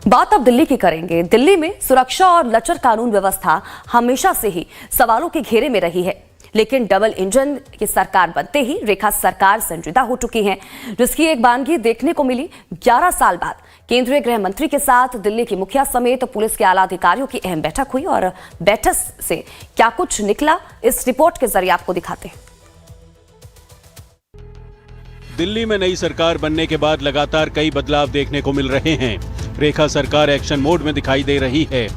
बात अब दिल्ली की करेंगे। दिल्ली में सुरक्षा और लचर कानून व्यवस्था हमेशा से ही सवालों के घेरे में रही है, लेकिन डबल इंजन की सरकार बनते ही रेखा सरकार संजीदा हो चुकी है, जिसकी एक बानगी देखने को मिली। 11 साल बाद केंद्रीय गृह मंत्री के साथ दिल्ली की मुखिया समेत पुलिस के आला अधिकारियों की अहम बैठक हुई और बैठक से क्या कुछ निकला, इस रिपोर्ट के जरिए आपको दिखाते हैं। दिल्ली में नई सरकार बनने के बाद लगातार कई बदलाव देखने को मिल रहे हैं। रेखा सरकार एक्शन मोड में दिखाई दे रही है।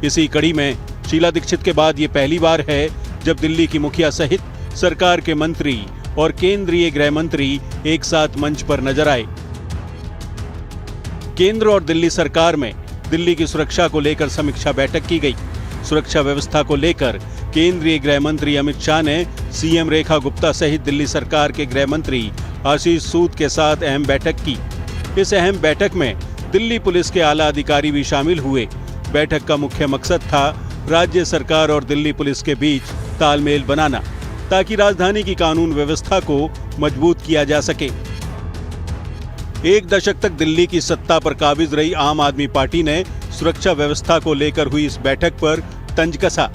इसी कड़ी में शीला दीक्षित के बाद ये पहली बार है जब दिल्ली की मुखिया सहित सरकार के मंत्री और केंद्रीय गृह मंत्री एक साथ मंच पर नजर आए। केंद्र और दिल्ली सरकार में दिल्ली की सुरक्षा को लेकर समीक्षा बैठक की गई। सुरक्षा व्यवस्था को लेकर केंद्रीय गृह मंत्री अमित शाह ने सीएम रेखा गुप्ता सहित दिल्ली सरकार के गृह मंत्री आशीष सूद के साथ अहम बैठक की। इस अहम बैठक में दिल्ली पुलिस के आला अधिकारी भी शामिल हुए। बैठक का मुख्य मकसद था राज्य सरकार और दिल्ली पुलिस के बीच तालमेल बनाना, ताकि राजधानी की कानून व्यवस्था को मजबूत किया जा सके। एक दशक तक दिल्ली की सत्ता पर काबिज रही आम आदमी पार्टी ने सुरक्षा व्यवस्था को लेकर हुई इस बैठक पर तंज कसा।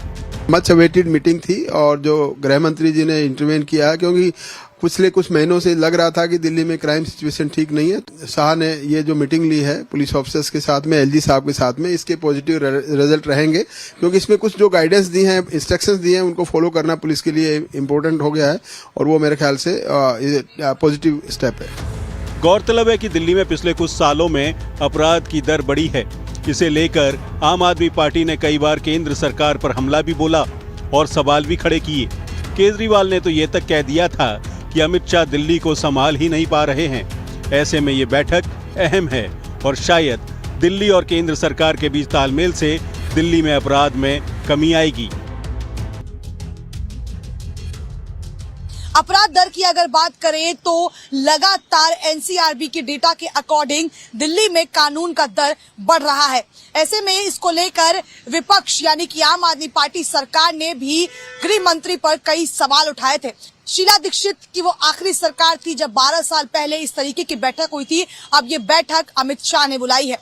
मच अवेटेड मीटिंग थी और जो गृह मंत्री जी ने इंटरवेन किया, क्योंकि पिछले कुछ महीनों से लग रहा था कि दिल्ली में क्राइम सिचुएशन ठीक नहीं है। शाह ने ये जो मीटिंग ली है पुलिस ऑफिसर्स के साथ में, एलजी साहब के साथ में, इसके पॉजिटिव रिजल्ट रहेंगे, क्योंकि इसमें कुछ जो गाइडेंस दी हैं, इंस्ट्रक्शंस दिए हैं, उनको फॉलो करना पुलिस के लिए इम्पोर्टेंट हो गया है और वो मेरे ख्याल से पॉजिटिव स्टेप है। गौरतलब है कि दिल्ली में पिछले कुछ सालों में अपराध की दर बढ़ी है। इसे लेकर आम आदमी पार्टी ने कई बार केंद्र सरकार पर हमला भी बोला और सवाल भी खड़े किए। केजरीवाल ने तो ये तक कह दिया था कि अमित शाह दिल्ली को संभाल ही नहीं पा रहे हैं। ऐसे में ये बैठक अहम है और शायद दिल्ली और केंद्र सरकार के बीच तालमेल से दिल्ली में अपराध में कमी आएगी। अपराध दर की अगर बात करें तो लगातार एनसीआरबी के डेटा के अकॉर्डिंग दिल्ली में कानून का दर बढ़ रहा है। ऐसे में इसको लेकर विपक्ष यानी कि आम आदमी पार्टी सरकार ने भी गृह मंत्री पर कई सवाल उठाए थे। शीला दीक्षित की वो आखिरी सरकार थी जब 12 साल पहले इस तरीके की बैठक हुई थी। अब ये बैठक अमित शाह ने बुलाई है।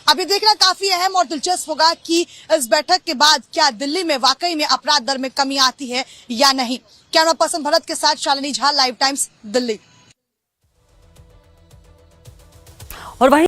अब ये देखना काफी अहम और दिलचस्प होगा कि इस बैठक के बाद क्या दिल्ली में वाकई में अपराध दर में कमी आती है या नहीं। कैमरा पर्सन भरत के साथ शालिनी झा, लाइव टाइम्स, दिल्ली। और वहीं